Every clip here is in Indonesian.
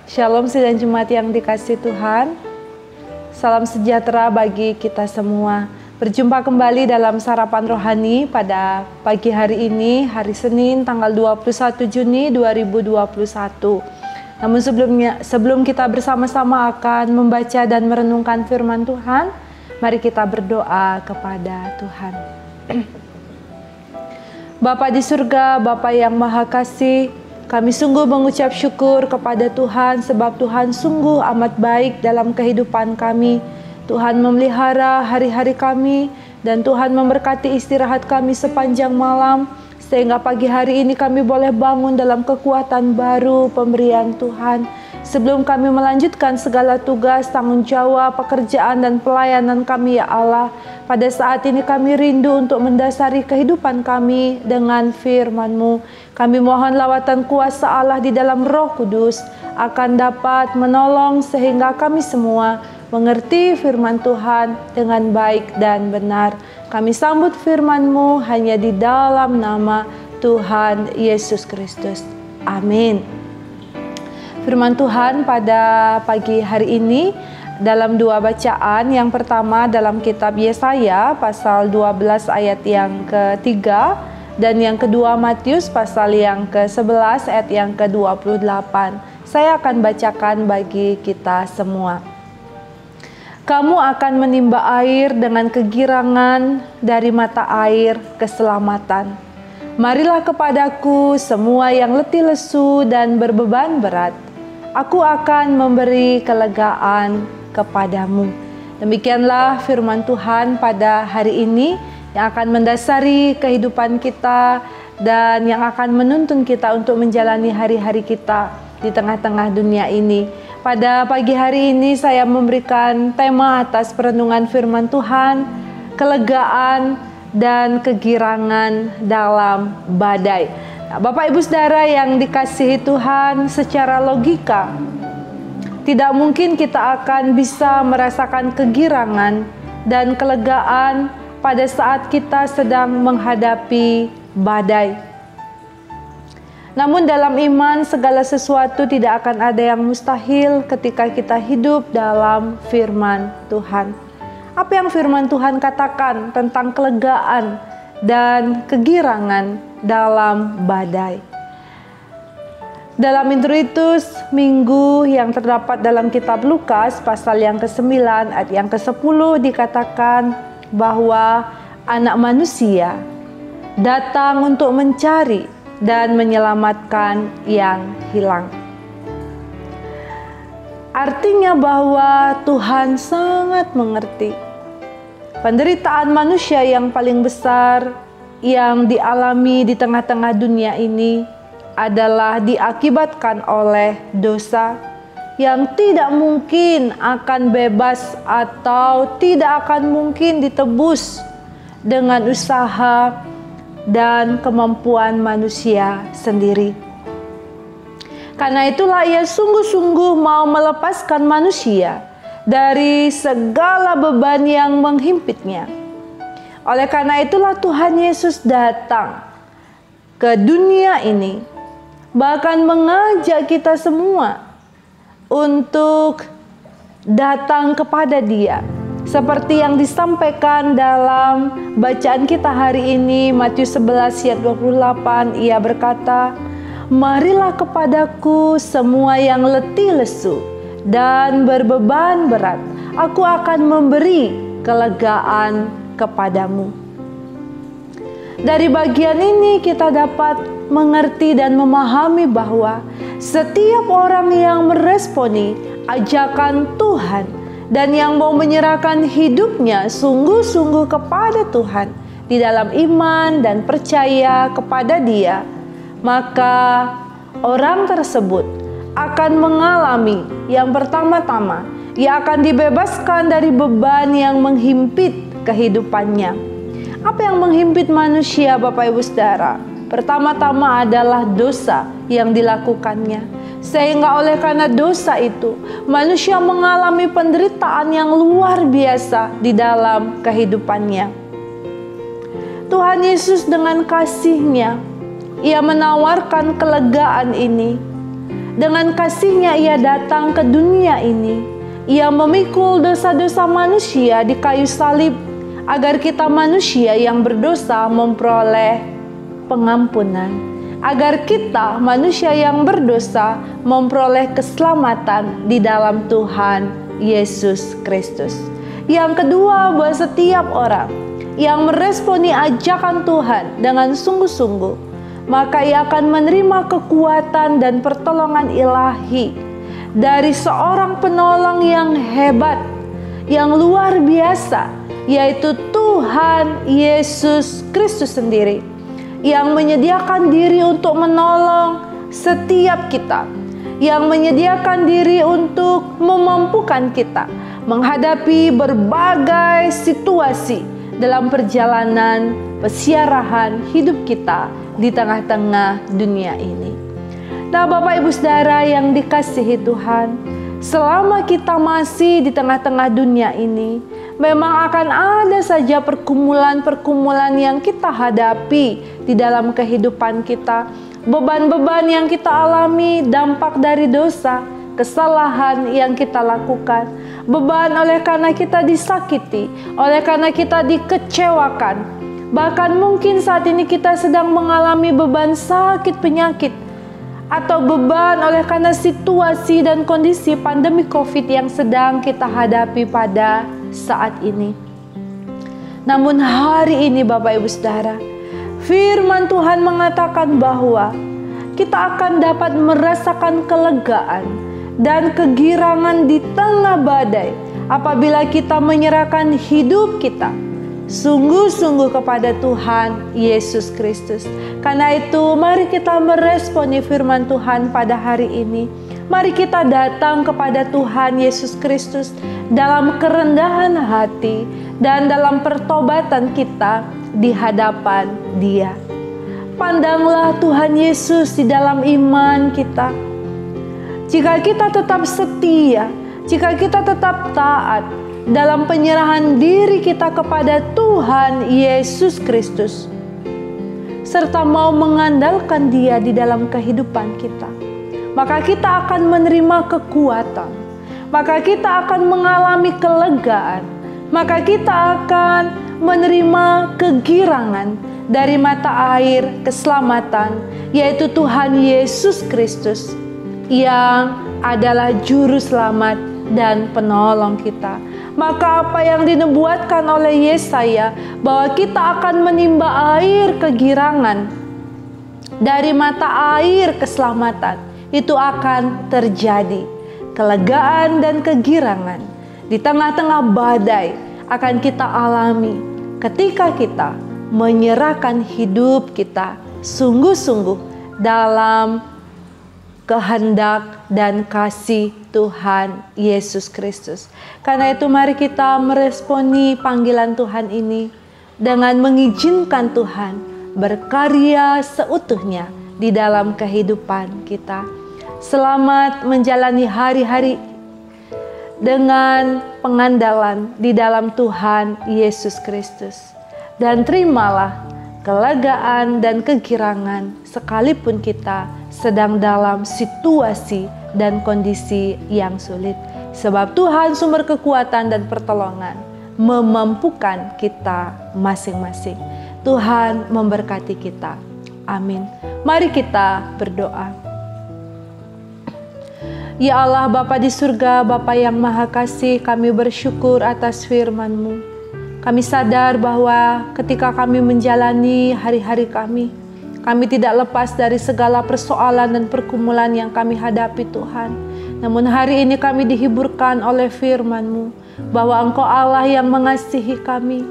Shalom sidang jemaat yang dikasihi Tuhan. Salam sejahtera bagi kita semua. Berjumpa kembali dalam Sarapan Rohani pada pagi hari ini, hari Senin tanggal 21 Juni 2021. Namun sebelum kita bersama-sama akan membaca dan merenungkan firman Tuhan, mari kita berdoa kepada Tuhan. Bapa di surga, Bapa yang Maha Kasih, kami sungguh mengucap syukur kepada Tuhan sebab Tuhan sungguh amat baik dalam kehidupan kami. Tuhan memelihara hari-hari kami dan Tuhan memberkati istirahat kami sepanjang malam sehingga pagi hari ini kami boleh bangun dalam kekuatan baru pemberian Tuhan. Sebelum kami melanjutkan segala tugas, tanggung jawab, pekerjaan dan pelayanan kami ya Allah, pada saat ini kami rindu untuk mendasari kehidupan kami dengan firman-Mu. Kami mohon lawatan kuasa Allah di dalam Roh Kudus akan dapat menolong sehingga kami semua mengerti firman Tuhan dengan baik dan benar. Kami sambut firman-Mu hanya di dalam nama Tuhan Yesus Kristus. Amin. Firman Tuhan pada pagi hari ini dalam dua bacaan. Yang pertama dalam kitab Yesaya pasal 12 ayat yang ketiga, dan yang kedua Matius pasal yang ke-11 ayat yang ke-28. Saya akan bacakan bagi kita semua. Kamu akan menimba air dengan kegirangan dari mata air keselamatan. Marilah kepadaku semua yang letih lesu dan berbeban berat. Aku akan memberi kelegaan kepadamu. Demikianlah firman Tuhan pada hari ini yang akan mendasari kehidupan kita dan yang akan menuntun kita untuk menjalani hari-hari kita di tengah-tengah dunia ini. Pada pagi hari ini saya memberikan tema atas perenungan firman Tuhan, kelegaan dan kegirangan dalam badai. Nah, Bapak Ibu Saudara yang dikasihi Tuhan, secara logika tidak mungkin kita akan bisa merasakan kegirangan dan kelegaan pada saat kita sedang menghadapi badai. Namun dalam iman segala sesuatu tidak akan ada yang mustahil ketika kita hidup dalam firman Tuhan. Apa yang firman Tuhan katakan tentang kelegaan dan kegirangan dalam badai? Dalam introitus minggu yang terdapat dalam kitab Lukas pasal yang ke-9 ayat yang ke-10 dikatakan bahwa anak manusia datang untuk mencari dan menyelamatkan yang hilang. Artinya bahwa Tuhan sangat mengerti penderitaan manusia yang paling besar yang dialami di tengah-tengah dunia ini adalah diakibatkan oleh dosa yang tidak mungkin akan bebas atau tidak akan mungkin ditebus dengan usaha dan kemampuan manusia sendiri. Karena itulah Ia sungguh-sungguh mau melepaskan manusia dari segala beban yang menghimpitnya. Oleh karena itulah Tuhan Yesus datang ke dunia ini, bahkan mengajak kita semua untuk datang kepada Dia. Seperti yang disampaikan dalam bacaan kita hari ini, Matius 11 ayat 28, Ia berkata, marilah kepadaku semua yang letih lesu dan berbeban berat, aku akan memberi kelegaan kepadamu. Dari bagian ini kita dapat mengerti dan memahami bahwa setiap orang yang meresponi ajakan Tuhan dan yang mau menyerahkan hidupnya sungguh-sungguh kepada Tuhan di dalam iman dan percaya kepada Dia, maka orang tersebut akan mengalami yang pertama-tama, ia akan dibebaskan dari beban yang menghimpit kehidupannya. Apa yang menghimpit manusia, Bapak Ibu Saudara? Pertama-tama adalah dosa yang dilakukannya. Sehingga oleh karena dosa itu, manusia mengalami penderitaan yang luar biasa di dalam kehidupannya. Tuhan Yesus dengan kasih-Nya, Ia menawarkan kelegaan ini. Dengan kasih-Nya Ia datang ke dunia ini. Ia memikul dosa-dosa manusia di kayu salib, agar kita manusia yang berdosa memperoleh pengampunan. Agar kita manusia yang berdosa memperoleh keselamatan di dalam Tuhan Yesus Kristus. Yang kedua, buat setiap orang yang meresponi ajakan Tuhan dengan sungguh-sungguh, maka ia akan menerima kekuatan dan pertolongan ilahi dari seorang penolong yang hebat, yang luar biasa, yaitu Tuhan Yesus Kristus sendiri, yang menyediakan diri untuk menolong setiap kita, yang menyediakan diri untuk memampukan kita menghadapi berbagai situasi dalam perjalanan pesiarahan hidup kita di tengah-tengah dunia ini. Nah, Bapak Ibu Saudara yang dikasihi Tuhan, selama kita masih di tengah-tengah dunia ini, memang akan ada saja pergumulan-pergumulan yang kita hadapi di dalam kehidupan kita. Beban-beban yang kita alami dampak dari dosa, kesalahan yang kita lakukan. Beban oleh karena kita disakiti, oleh karena kita dikecewakan. Bahkan mungkin saat ini kita sedang mengalami beban sakit penyakit, atau beban oleh karena situasi dan kondisi pandemi COVID yang sedang kita hadapi pada saat ini. Namun hari ini Bapak Ibu Saudara, firman Tuhan mengatakan bahwa kita akan dapat merasakan kelegaan dan kegirangan di tengah badai apabila kita menyerahkan hidup kita sungguh-sungguh kepada Tuhan Yesus Kristus. Karena itu mari kita meresponi firman Tuhan pada hari ini. Mari kita datang kepada Tuhan Yesus Kristus dalam kerendahan hati dan dalam pertobatan kita di hadapan Dia. Pandanglah Tuhan Yesus di dalam iman kita. Jika kita tetap setia, jika kita tetap taat dalam penyerahan diri kita kepada Tuhan Yesus Kristus, serta mau mengandalkan Dia di dalam kehidupan kita, maka kita akan menerima kekuatan, maka kita akan mengalami kelegaan, maka kita akan menerima kegirangan dari mata air keselamatan, yaitu Tuhan Yesus Kristus, yang adalah juru selamat dan penolong kita. Maka apa yang dinubuatkan oleh Yesaya, bahwa kita akan menimba air kegirangan dari mata air keselamatan, itu akan terjadi. Kelegaan dan kegirangan di tengah-tengah badai akan kita alami ketika kita menyerahkan hidup kita sungguh-sungguh dalam kehendak dan kasih Tuhan Yesus Kristus. Karena itu mari kita meresponi panggilan Tuhan ini dengan mengizinkan Tuhan berkarya seutuhnya di dalam kehidupan kita. Selamat menjalani hari-hari dengan pengandalan di dalam Tuhan Yesus Kristus. Dan terimalah kelegaan dan kegirangan sekalipun kita sedang dalam situasi dan kondisi yang sulit. Sebab Tuhan sumber kekuatan dan pertolongan memampukan kita masing-masing. Tuhan memberkati kita. Amin. Mari kita berdoa. Ya Allah Bapa di surga, Bapa yang Maha Kasih, kami bersyukur atas firman-Mu. Kami sadar bahwa ketika kami menjalani hari-hari kami tidak lepas dari segala persoalan dan pergumulan yang kami hadapi Tuhan. Namun hari ini kami dihiburkan oleh firman-Mu bahwa Engkau Allah yang mengasihi kami,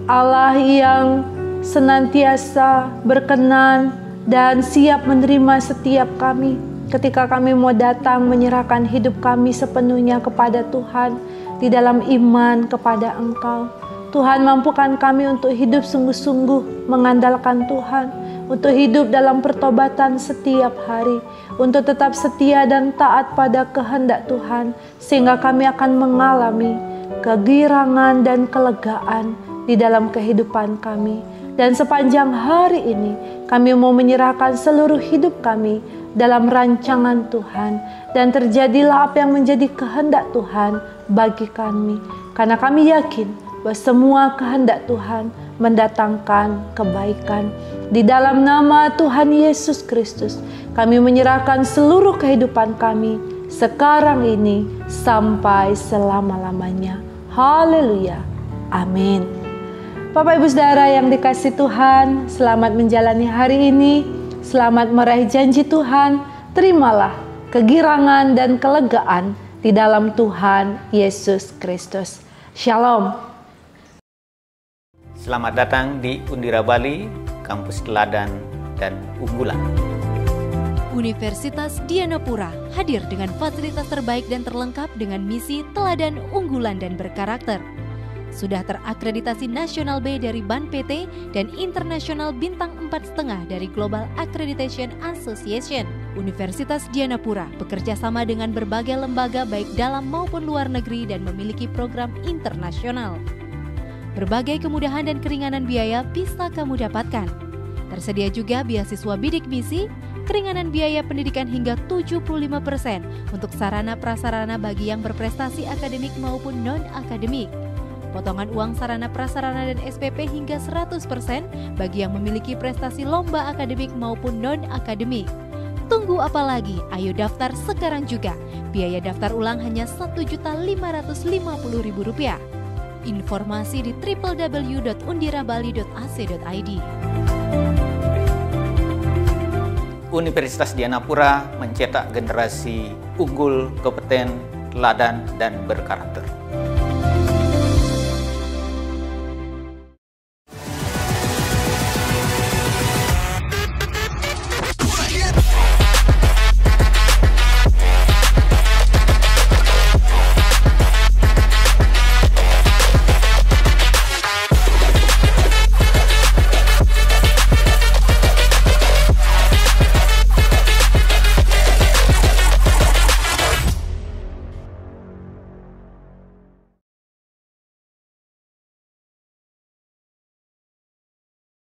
Allah yang senantiasa berkenan dan siap menerima setiap kami ketika kami mau datang menyerahkan hidup kami sepenuhnya kepada Tuhan di dalam iman kepada Engkau. Tuhan, mampukan kami untuk hidup sungguh-sungguh mengandalkan Tuhan, untuk hidup dalam pertobatan setiap hari, untuk tetap setia dan taat pada kehendak Tuhan, sehingga kami akan mengalami kegirangan dan kelegaan di dalam kehidupan kami. Dan sepanjang hari ini kami mau menyerahkan seluruh hidup kami dalam rancangan Tuhan. Dan terjadilah apa yang menjadi kehendak Tuhan bagi kami. Karena kami yakin bahwa semua kehendak Tuhan mendatangkan kebaikan. Di dalam nama Tuhan Yesus Kristus, kami menyerahkan seluruh kehidupan kami sekarang ini sampai selama-lamanya. Haleluya. Amin. Bapak Ibu Saudara yang dikasihi Tuhan, selamat menjalani hari ini, selamat meraih janji Tuhan. Terimalah kegirangan dan kelegaan di dalam Tuhan Yesus Kristus. Shalom. Selamat datang di Undira Bali, kampus teladan dan unggulan. Universitas Dianapura hadir dengan fasilitas terbaik dan terlengkap dengan misi teladan, unggulan, dan berkarakter. Sudah terakreditasi Nasional B dari BAN PT dan Internasional Bintang 4,5 dari Global Accreditation Association. Universitas Dianapura bekerja sama dengan berbagai lembaga baik dalam maupun luar negeri dan memiliki program internasional. Berbagai kemudahan dan keringanan biaya bisa kamu dapatkan. Tersedia juga beasiswa bidik misi, keringanan biaya pendidikan hingga 75% untuk sarana prasarana bagi yang berprestasi akademik maupun non-akademik. Potongan uang sarana prasarana dan SPP hingga 100% bagi yang memiliki prestasi lomba akademik maupun non-akademik. Tunggu apa lagi? Ayo daftar sekarang juga. Biaya daftar ulang hanya Rp1.550.000. Informasi di www.undirabali.ac.id. Universitas Dianapura mencetak generasi unggul, kompeten, teladan, dan berkarakter.